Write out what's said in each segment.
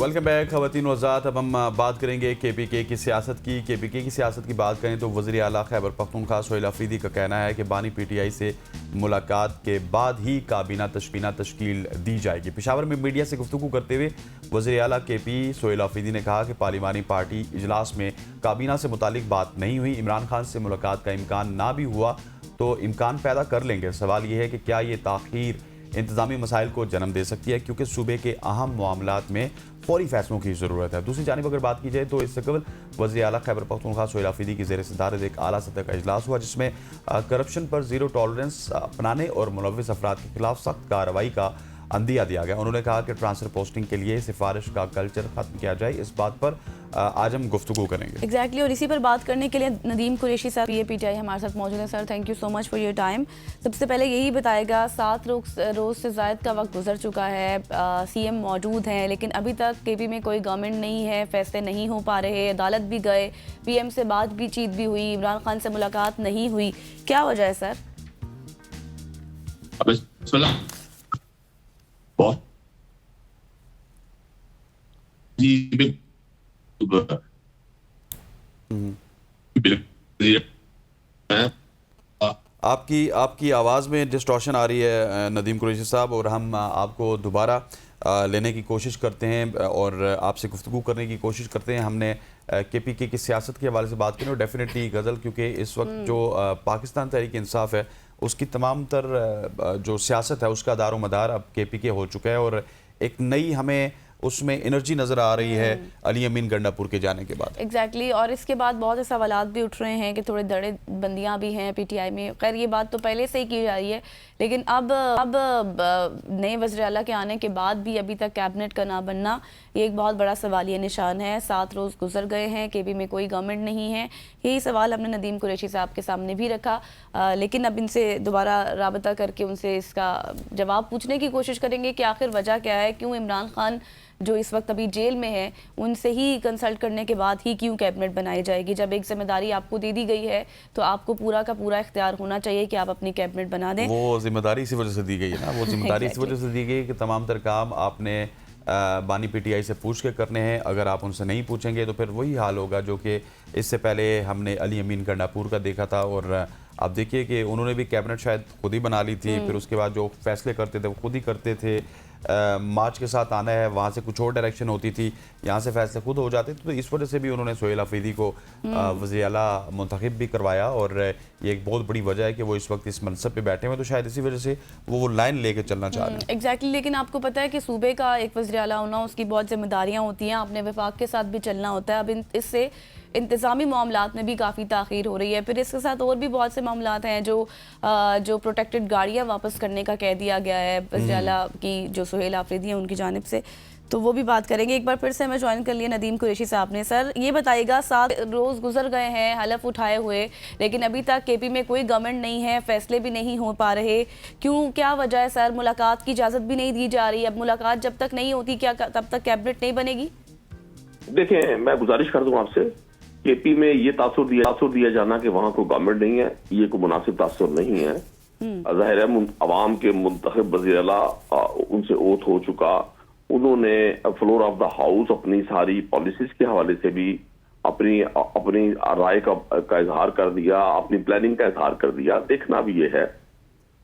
Welcome back ख़वातीन वज़ात। अब हम बात करेंगे KPK की सियासत की। KPK की सियासत की बात करें तो वज़ीर आला खैबर पख्तूनख्वा सोहेल अफरीदी का कहना है कि बानी PTI से मुलाकात के बाद ही काबीना तश्कील दी जाएगी। पेशावर में मीडिया से गुफ्तगू करते हुए वज़ीर आला KP सोहेल अफरीदी ने कहा कि पार्लिमानी पार्टी इजलास में काबीना से मुतालिक बात नहीं हुई। इमरान खान से मुलाकात का इम्कान ना भी हुआ तो इम्कान पैदा कर लेंगे। सवाल यह है कि क्या ये ताख़ीर इंतज़ामी मसाइल को जन्म दे सकती है, क्योंकि सूबे के अहम मामलात में फौरी फैसलों की ज़रूरत है। दूसरी जानिब अगर बात की जाए तो इससे कबल वज़ीर आला खैबर पख्तूनख्वा सोहेल अफरीदी की ज़ेर सदारत एक आला सतह का इजलास हुआ, जिसमें करप्शन पर ज़ीरो टॉलरेंस अपनाने और मुलव्विस अफराद के खिलाफ सख्त कार्रवाई का अंदिया दिया गया। उन्होंने कहा कि ट्रांसफ़र पोस्टिंग के लिए सिफारिश का कल्चर ख़त्म किया जाए। इस बात पर आज हम गुफ्तगू करेंगे। एग्जैक्टली और इसी पर बात करने के लिए नदीम कुरैशी साहब PTI हमारे साथ मौजूद हैं। Sir, thank you so much for your time. सबसे पहले यही बताएगा, 7 रोज़ से ज़ायद का वक्त गुजर चुका है, CM मौजूद हैं, लेकिन अभी तक KP में कोई गवर्नमेंट नहीं है, फैसले नहीं हो पा रहे। अदालत भी गए, PM से बातचीत भी हुई, इमरान खान से मुलाकात नहीं हुई, क्या वजह है सर? आपकी आवाज़ में डिस्टॉर्शन आ रही है नदीम कुरैशी साहब, और हम आपको दोबारा लेने की कोशिश करते हैं और आपसे गुफ्तगू करने की कोशिश करते हैं। हमने KPK की सियासत के हवाले से बात करें और डेफिनेटली गज़ल, क्योंकि इस वक्त जो पाकिस्तान तहरीक इंसाफ है उसकी तमाम तर जो सियासत है उसका दारो मदार अब KPK हो चुका है, और एक नई हमें उसमें एनर्जी नज़र आ रही है अली अमीन गंडापुर के जाने के बाद। एग्जैक्टली और इसके बाद बहुत से सवालात भी उठ रहे हैं कि थोड़े दड़े बंदियाँ भी हैं PTI में। खैर ये बात तो पहले से ही की जा रही है, लेकिन अब नए वज़ीर आला के आने के बाद भी अभी तक कैबिनेट का ना बनना ये एक बहुत बड़ा सवालिया निशान है। 7 रोज़ गुजर गए हैं, KP में कोई गवर्नमेंट नहीं है। यही सवाल हमने नदीम कुरैशी साहब के सामने भी रखा, लेकिन अब इनसे दोबारा राबता करके उनसे इसका जवाब पूछने की कोशिश करेंगे कि आखिर वजह क्या है, क्यों इमरान खान जो इस वक्त अभी जेल में है उनसे ही कंसल्ट करने के बाद ही क्यों कैबिनेट बनाई जाएगी। जब एक जिम्मेदारी आपको दे दी गई है तो आपको पूरा का पूरा इख्तियार होना चाहिए कि आप अपनी कैबिनेट बना दें। वो जिम्मेदारी इसी वजह से दी गई है ना, वो जिम्मेदारी इस वजह से दी गई है कि तमाम तर काम आपने बानी PTI से पूछ के करने हैं। अगर आप उनसे नहीं पूछेंगे तो फिर वही हाल होगा जो कि इससे पहले हमने अली अमीन गंडापुर का देखा था, और आप देखिए कि उन्होंने भी कैबिनेट शायद खुद ही बना ली थी, फिर उसके बाद जो फैसले करते थे वो खुद ही करते थे। मार्च के साथ आना है, वहाँ से कुछ और डायरेक्शन होती थी, यहाँ से फैसले खुद हो जाते थे। तो इस वजह से भी उन्होंने सोहेल अफरीदी को वज़ीर आला मुंतखब भी करवाया, और ये एक बहुत बड़ी वजह है कि वो इस वक्त इस मनसब पे बैठे हुए, तो शायद इसी वजह से वो लाइन लेके चलना चाह रहे हैं। एग्जैक्टली लेकिन आपको पता है कि सूबे का एक वज़ीर आला होना, उसकी बहुत जिम्मेदारियाँ होती हैं, अपने वफाक के साथ भी चलना होता है। अब इससे इंतज़ामी मामलात में भी काफ़ी ताख़ीर हो रही है। फिर इसके साथ और भी बहुत से मामलात हैं जो प्रोटेक्टेड गाड़ियाँ वापस करने का कह दिया गया है वज़ीर आला की जो सोहेल अफरीदी हैं उनकी जानिब से, तो वो भी बात करेंगे। एक बार फिर से हमें ज्वाइन कर लिया नदीम कुरैशी साहब ने। सर ये बताइएगा, 7 रोज़ गुजर गए हैं हलफ उठाए हुए, लेकिन अभी तक KP में कोई गवर्नमेंट नहीं है, फैसले भी नहीं हो पा रहे, क्यों, क्या वजह है सर? मुलाकात की इजाज़त भी नहीं दी जा रही। अब मुलाकात जब तक नहीं होती, क्या तब तक कैबिनेट नहीं बनेगी? देखें, मैं गुजारिश कर दूं आपसे, KP में ये तासुर दिया जाना कि वहां कोई गवर्नमेंट नहीं है, ये कोई मुनासिब तासुर नहीं है। ज़ाहिर है अवाम के मुंतखब वज़ीर आला उनसे ओथ हो चुका, उन्होंने फ्लोर ऑफ द हाउस अपनी सारी पॉलिसीज के हवाले से भी अपनी राय का इजहार कर दिया, अपनी प्लानिंग का इजहार कर दिया। देखना भी ये है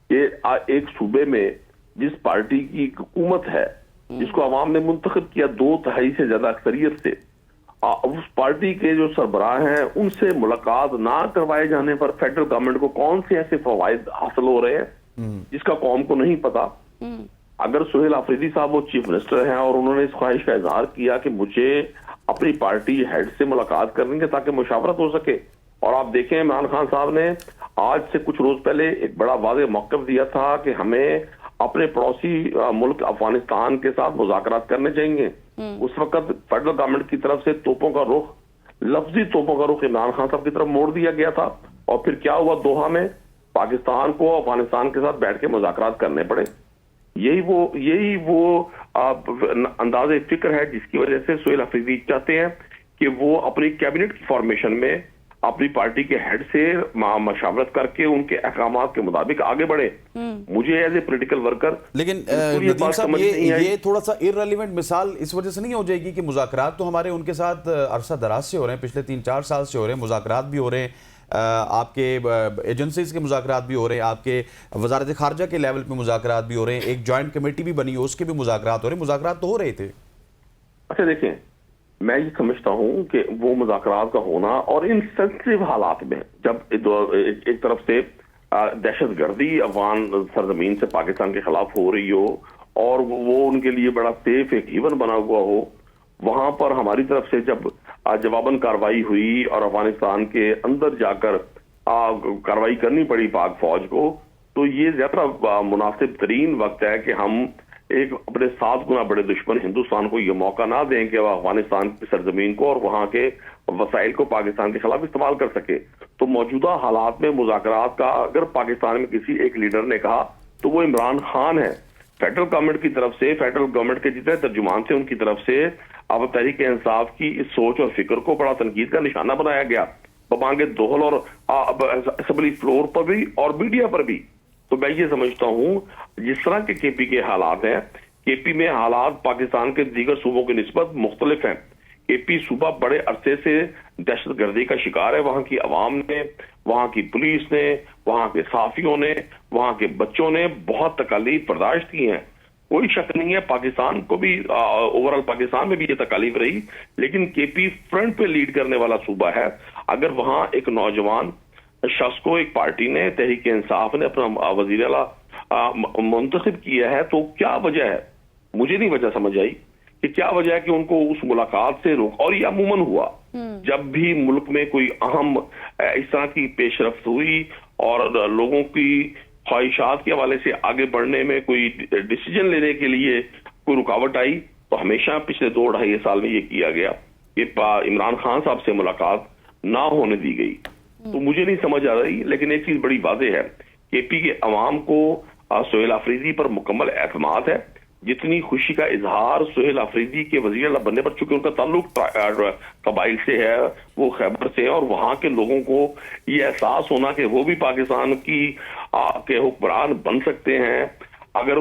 कि एक सूबे में जिस पार्टी की हुकूमत है, जिसको अवाम ने मुंतखब किया 2/3 से ज्यादा अक्सरियत से, उस पार्टी के जो सरबराह हैं उनसे मुलाकात ना करवाए जाने पर फेडरल गवर्नमेंट को कौन से ऐसे फवायद हासिल हो रहे हैं जिसका कौम को नहीं पता। अगर सोहेल अफरीदी साहब वो चीफ मिनिस्टर हैं और उन्होंने इस ख्वाहिश का इजहार किया कि मुझे अपनी पार्टी हेड से मुलाकात करनी है ताकि मुशावरत हो सके, और आप देखें इमरान खान साहब ने आज से कुछ रोज पहले एक बड़ा वाज़ेह मौक़िफ़ दिया था कि हमें अपने पड़ोसी मुल्क अफगानिस्तान के साथ मुज़ाकरात करने चाहिए। उस वक्त फेडरल गवर्नमेंट की तरफ से तोपों का रुख, लफ्जी तोपों का रुख इमरान खान साहब की तरफ मोड़ दिया गया था, और फिर क्या हुआ, दोहा में पाकिस्तान को अफगानिस्तान के साथ बैठ के मुज़ाकरात करने पड़े। यही वो अंदाज़े फिक्र है जिसकी वजह से सोहेल अफरीदी चाहते हैं कि वो अपनी कैबिनेट की फॉर्मेशन में अपनी पार्टी के हेड से मशावरत करके उनके अहकामात के मुताबिक आगे बढ़े। मुझे एज ए पॉलिटिकल वर्कर लेकिन बिल्कुल ये नदीम बात साहब, समझ नहीं आई। ये थोड़ा सा इररिलेवेंट मिसाल इस वजह से नहीं हो जाएगी कि मुज़ाकरात तो हमारे उनके साथ अरसा दराज से हो रहे हैं, पिछले 3-4 साल से हो रहे हैं, मुज़ाकरात भी हो रहे हैं, आपके एजेंसीज के मुज़ाकरात भी हो रहे हैं, आपके वजारत खारजा के लेवल पे मुज़ाकरात भी हो रहे हैं, एक जॉइंट कमेटी भी बनी है उसके भी मुज़ाकरात हो रहे हैं, मुज़ाकरात तो हो रहे थे। अच्छा देखें, मैं ये समझता हूं कि वो मुज़ाकरात का होना और इन सेंसिटिव हालात में जब एक तरफ से दहशत गर्दी अफगान सरजमीन से पाकिस्तान के खिलाफ हो रही हो और वो उनके लिए बड़ा सेफ एक हेवन बना हुआ हो, वहां पर हमारी तरफ से जब जवाबन कार्रवाई हुई और अफगानिस्तान के अंदर जाकर कार्रवाई करनी पड़ी पाक फौज को, तो ये ज्यादा मुनासिब तरीन वक्त है कि हम एक अपने 7 गुना बड़े दुश्मन हिंदुस्तान को ये मौका ना दें कि वह अफगानिस्तान की सरजमीन को और वहां के वसाइल को पाकिस्तान के खिलाफ इस्तेमाल कर सके। तो मौजूदा हालात में मुज़ाकरात का अगर पाकिस्तान में किसी एक लीडर ने कहा तो वो इमरान खान है। फेडरल गवर्नमेंट की तरफ से, फेडरल गवर्नमेंट के जितने तर्जुमान थे उनकी तरफ से अब तहरीक इंसाफ की इस सोच और फिक्र को बड़ा तनकीद का निशाना बनाया गया, बबांगे दोहल और असेंबली फ्लोर पर भी और मीडिया पर भी। तो मैं ये समझता हूं जिस तरह के केपी के हालात हैं, केपी में हालात पाकिस्तान के दीगर सूबों की निस्बत मुख्तलिफ हैं। केपी सूबा बड़े अरसे से दहशत गर्दी का शिकार है। वहां की आवाम ने, वहां की पुलिस ने, वहां के सहाफियों ने, वहां के बच्चों ने बहुत तकालीफ बर्दाश्त की हैं। कोई शक नहीं है पाकिस्तान को भी, ओवरऑल पाकिस्तान में भी ये तकालीफ रही, लेकिन केपी फ्रंट पे लीड करने वाला सूबा है। अगर वहां एक नौजवान शख्स को एक पार्टी ने, तहरीक इंसाफ ने अपना वजीर आला मुंतखब किया है, तो क्या वजह है? मुझे नहीं वजह समझ आई कि क्या वजह है कि उनको उस मुलाकात से रोक। और ये अमूमन हुआ जब भी मुल्क में कोई अहम इस तरह की पेशरफ्त हुई और लोगों की ख्वाहिशात के हवाले से आगे बढ़ने में कोई डिसीजन लेने के लिए कोई रुकावट आई, तो हमेशा पिछले 2-2.5 साल में ये किया गया कि इमरान खान साहब से मुलाकात ना होने दी गई। तो मुझे नहीं समझ आ रही, लेकिन एक चीज बड़ी वाज़ेह है, केपी के अवाम को सुहेल अफरीदी पर मुकम्मल एतमाद है। जितनी खुशी का इजहार सुहेल अफरीदी के वजीर आला बनने पर, चूंकि उनका ताल्लुक कबाइल से है, वो खैबर से है, और वहां के लोगों को ये एहसास होना कि वो भी पाकिस्तान के हुक्मरान बन सकते हैं, अगर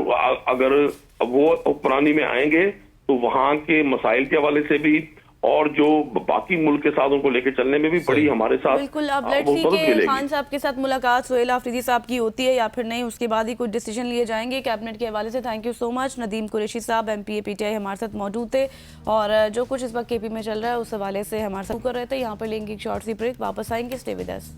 वो हुक्मरानी में आएंगे तो वहां के मसाइल के हवाले से भी और जो बाकी मुल्क के साथ उनको लेके चलने में भी बड़ी हमारे साथ बिल्कुल। अब लेट्स सी कि खान साहब के साथ मुलाकात सुहेल अफरीदी साहब की होती है या फिर नहीं, उसके बाद ही कुछ डिसीजन लिए जाएंगे कैबिनेट के हवाले से। Thank you so much. Nadeem Qureshi साहब MPA PTI हमारे साथ मौजूद थे और जो कुछ इस वक्त केपी में चल रहा है उस हवाले से हमारे साथ कर रहे थे। यहाँ पर लेंगे एक शॉर्ट सी ब्रेक, वापस आएंगे, स्टे विद अस।